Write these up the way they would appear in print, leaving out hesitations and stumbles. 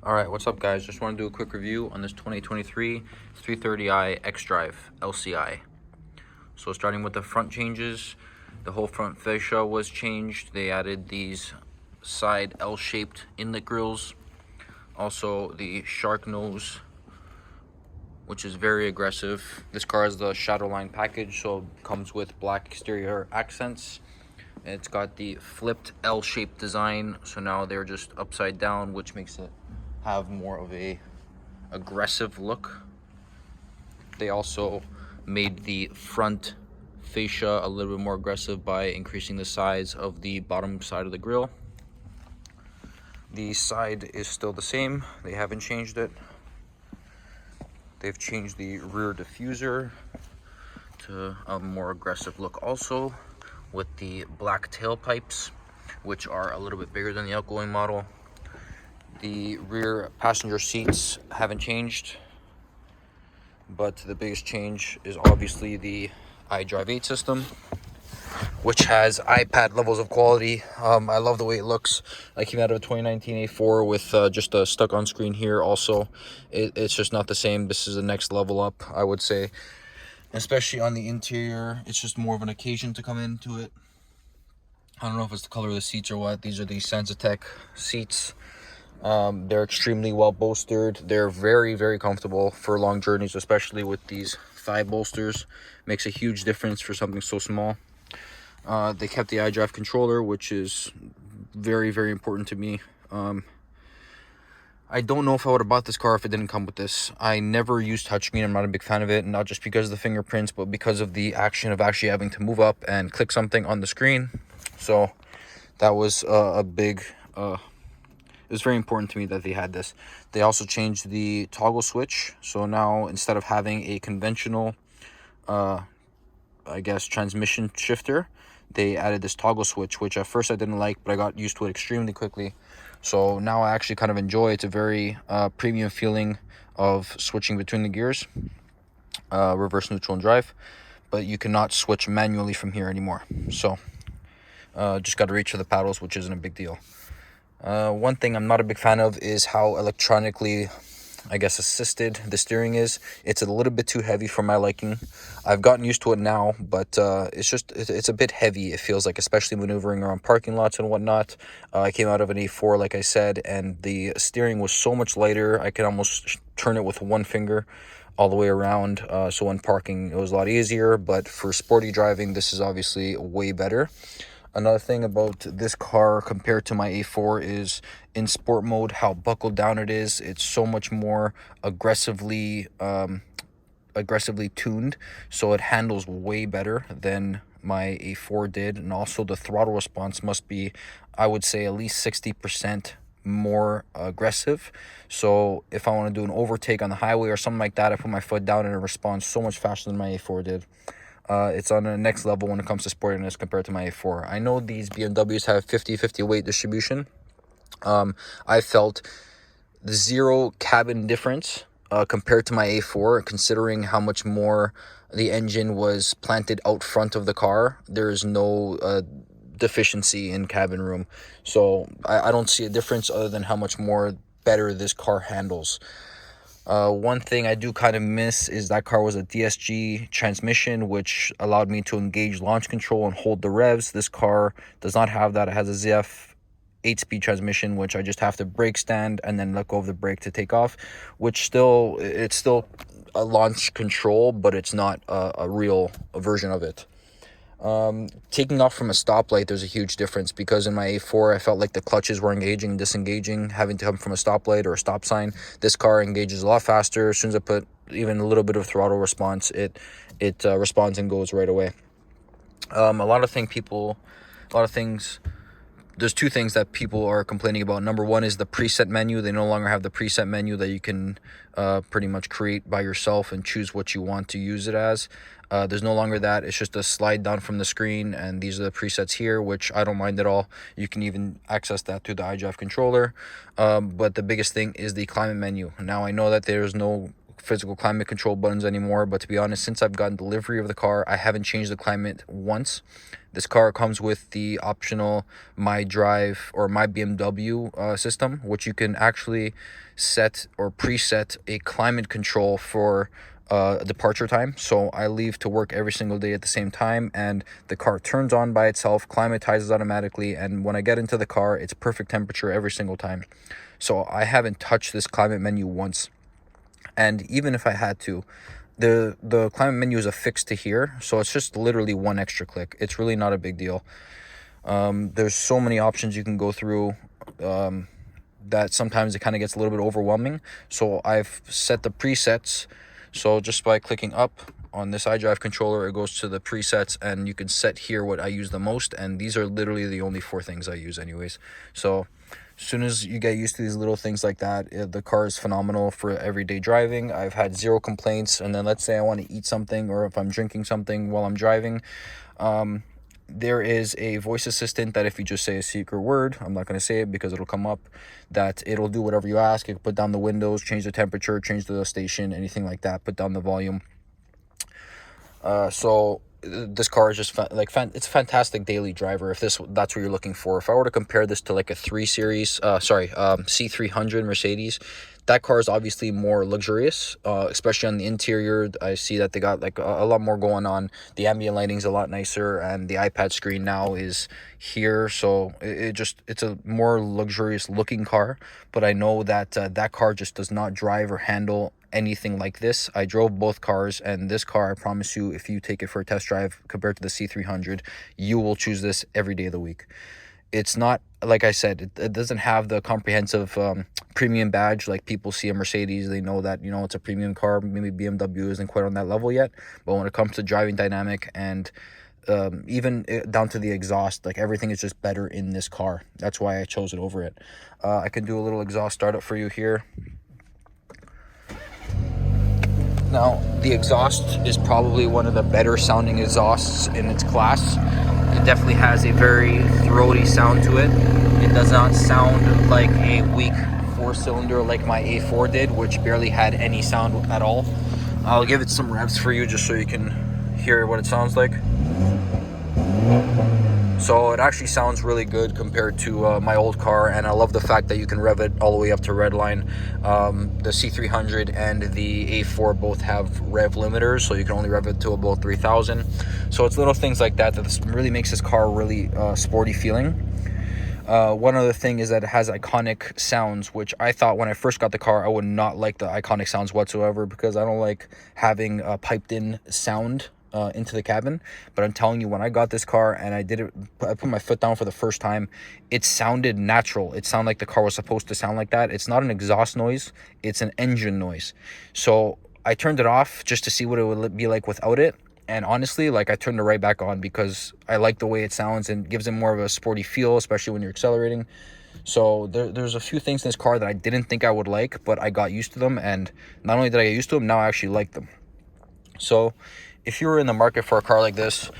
Alright, what's up guys? Just want to do a quick review on this 2023 330i X-Drive LCI. So starting with the front changes, the whole front fascia was changed. They added these side L-shaped inlet grills. Also the shark nose, which is very aggressive. This car has the Shadowline package, so it comes with black exterior accents. It's got the flipped L-shaped design, so now they're just upside down, which makes it have more of a aggressive look. They also made the front fascia a little bit more aggressive by increasing the size of the bottom side of the grille. The side is still the same, they haven't changed it. They've changed the rear diffuser to a more aggressive look also, with the black tailpipes, which are a little bit bigger than the outgoing model. The rear passenger seats haven't changed, but the biggest change is obviously the iDrive 8 system, which has iPad levels of quality. I love the way it looks. I came out of a 2019 A4 with just a stuck on screen here. Also, it's just not the same. This is the next level up, I would say, especially on the interior. It's just more of an occasion to come into it. I don't know if it's the color of the seats or what. These are the Sensatech seats. They're extremely well bolstered. They're very, very comfortable for long journeys, especially with these thigh bolsters. Makes a huge difference for something so small. They kept the iDrive controller, which is very, very important to me. I don't know if I would have bought this car if it didn't come with this. I never used touchscreen. I'm not a big fan of it, not just because of the fingerprints, but because of the action of actually having to move up and click something on the screen. So that was a big... It was very important to me that they had this. They also changed the toggle switch. So now instead of having a conventional, I guess, transmission shifter, they added this toggle switch, which at first I didn't like, but I got used to it extremely quickly. So now I actually kind of enjoy it. It's a very premium feeling of switching between the gears, reverse, neutral, and drive. But you cannot switch manually from here anymore. So just got to reach for the paddles, which isn't a big deal. One thing I'm not a big fan of is how electronically, I guess, assisted the steering is. It's a little bit too heavy for my liking. I've gotten used to it now, but it's a bit heavy, it feels like, especially maneuvering around parking lots and whatnot. I came out of an A4, like I said, and the steering was so much lighter. I could almost turn it with one finger all the way around. So when parking, it was a lot easier, but for sporty driving, this is obviously way better. Another thing about this car compared to my A4 is in sport mode, how buckled down it is. It's so much more aggressively tuned, so it handles way better than my A4 did. And also the throttle response must be, I would say, at least 60% more aggressive. So if I want to do an overtake on the highway or something like that, I put my foot down and it responds so much faster than my A4 did. It's on the next level when it comes to sportiness compared to my A4. I know these BMWs have 50-50 weight distribution. I felt the zero cabin difference compared to my A4, considering how much more the engine was planted out front of the car. There is no deficiency in cabin room. So I don't see a difference other than how much more better this car handles. One thing I do kind of miss is that car was a DSG transmission, which allowed me to engage launch control and hold the revs. This car does not have that. It has a ZF 8-speed transmission, which I just have to brake stand and then let go of the brake to take off, which it's still a launch control, but it's not a real version of it. Taking off from a stoplight, there's a huge difference, because in my A4 I felt like the clutches were engaging and disengaging, having to come from a stoplight or a stop sign. This car engages a lot faster. As soon as I put even a little bit of throttle response, it responds and goes right away. A lot of things. There's two things that people are complaining about. Number one is the preset menu. They no longer have the preset menu that you can pretty much create by yourself and choose what you want to use it as. There's no longer that. It's just a slide down from the screen, and these are the presets here, which I don't mind at all. You can even access that through the iDrive controller. But the biggest thing is the climate menu. Now, I know that there's no physical climate control buttons anymore, but to be honest, since I've gotten delivery of the car, I haven't changed the climate once. This car comes with the optional My Drive or My BMW system, which you can actually set or preset a climate control for departure time. So I leave to work every single day at the same time, and the car turns on by itself, climatizes automatically, and when I get into the car, it's perfect temperature every single time. So I haven't touched this climate menu once. And even if I had to, the climate menu is affixed to here, so it's just literally one extra click. It's really not a big deal. There's so many options you can go through that sometimes it kind of gets a little bit overwhelming. So I've set the presets. So just by clicking up on this iDrive controller, it goes to the presets, and you can set here what I use the most, and these are literally the only 4 things I use anyways. So as soon as you get used to these little things like that, the car is phenomenal for everyday driving. I've had 0 complaints. And then let's say I want to eat something, or if I'm drinking something while I'm driving, there is a voice assistant that if you just say a secret word, I'm not going to say it because it'll come up, that it'll do whatever you ask. You can put down the windows, change the temperature, change the station, anything like that, put down the volume. So this car is just it's a fantastic daily driver if that's what you're looking for. If I were to compare this to like a C300 Mercedes, that car is obviously more luxurious, especially on the interior. I see that they got like a lot more going on. The ambient lighting's a lot nicer, and the iPad screen now is here, so it's a more luxurious looking car. But I know that that car just does not drive or handle anything like this. I drove both cars, and this car, I promise you, if you take it for a test drive compared to the C300, you will choose this every day of the week. It's not, like I said, it doesn't have the comprehensive premium badge like people see a Mercedes. They know that, it's a premium car. Maybe BMW isn't quite on that level yet, but when it comes to driving dynamic and even down to the exhaust, like everything is just better in this car. That's why I chose it over it. I can do a little exhaust startup for you here. Now, the exhaust is probably one of the better sounding exhausts in its class. It definitely has a very throaty sound to it. It does not sound like a weak 4-cylinder like my A4 did, which barely had any sound at all. I'll give it some revs for you just so you can hear what it sounds like. So it actually sounds really good compared to my old car, and I love the fact that you can rev it all the way up to redline. The C300 and the A4 both have rev limiters, so you can only rev it to about 3,000. So it's little things like that that really makes this car really sporty feeling. One other thing is that it has iconic sounds, which I thought when I first got the car I would not like the iconic sounds whatsoever, because I don't like having a piped in sound into the cabin. But I'm telling you, when I got this car and I put my foot down for the first time, it sounded natural. It sounded like the car was supposed to sound like that. It's not an exhaust noise, it's an engine noise. So I turned it off just to see what it would be like without it, and honestly, like, I turned it right back on because I like the way it sounds and gives it more of a sporty feel, especially when you're accelerating. So there's a few things in this car that I didn't think I would like, but I got used to them, and not only did I get used to them, now I actually like them. So if you're in the market for a car like this,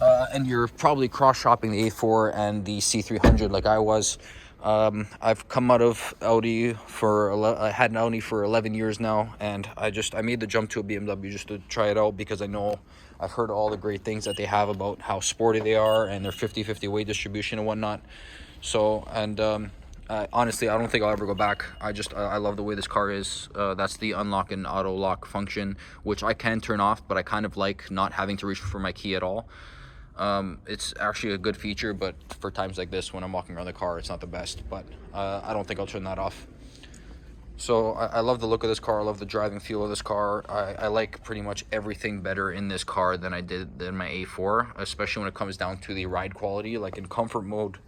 and you're probably cross-shopping the A4 and the C300 like I was, I've come out of Audi I had an Audi for 11 years now, and I made the jump to a BMW just to try it out, because I've heard all the great things that they have about how sporty they are and their 50-50 weight distribution and whatnot. So, and honestly, I don't think I'll ever go back. I love the way this car is. That's the unlock and auto lock function, which I can turn off, but I kind of like not having to reach for my key at all. It's actually a good feature, but for times like this when I'm walking around the car, it's not the best. But I don't think I'll turn that off. So I love the look of this car. I love the driving feel of this car. I like pretty much everything better in this car than I did in my A4, especially when it comes down to the ride quality. Like in comfort mode,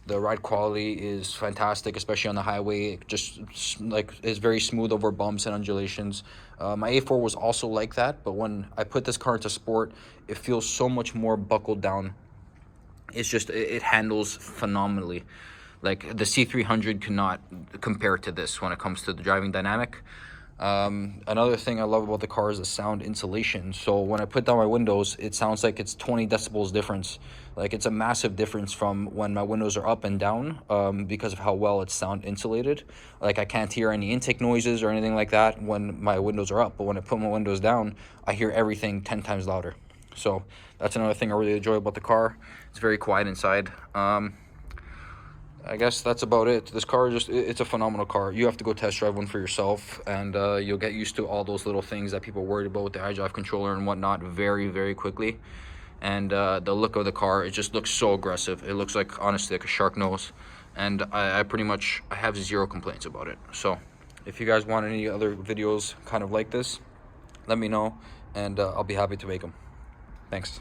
the ride quality is fantastic, especially on the highway. It just like is very smooth over bumps and undulations. My A4 was also like that, but when I put this car into sport, it feels so much more buckled down. It's just, it handles phenomenally. Like the C300 cannot compare to this when it comes to the driving dynamic. Another thing I love about the car is the sound insulation. So when I put down my windows, it sounds like it's 20 decibels difference. Like, it's a massive difference from when my windows are up and down, because of how well it's sound insulated. Like, I can't hear any intake noises or anything like that when my windows are up, but when I put my windows down, I hear everything 10 times louder. So that's another thing I really enjoy about the car. It's very quiet inside. I guess that's about it. This car it's a phenomenal car. You have to go test drive one for yourself, and you'll get used to all those little things that people are worried about with the iDrive controller and whatnot very, very quickly. And the look of the car, it just looks so aggressive. It looks like, honestly, like a shark nose. And I pretty much, I have zero complaints about it. So if you guys want any other videos kind of like this, let me know, and I'll be happy to make them. Thanks.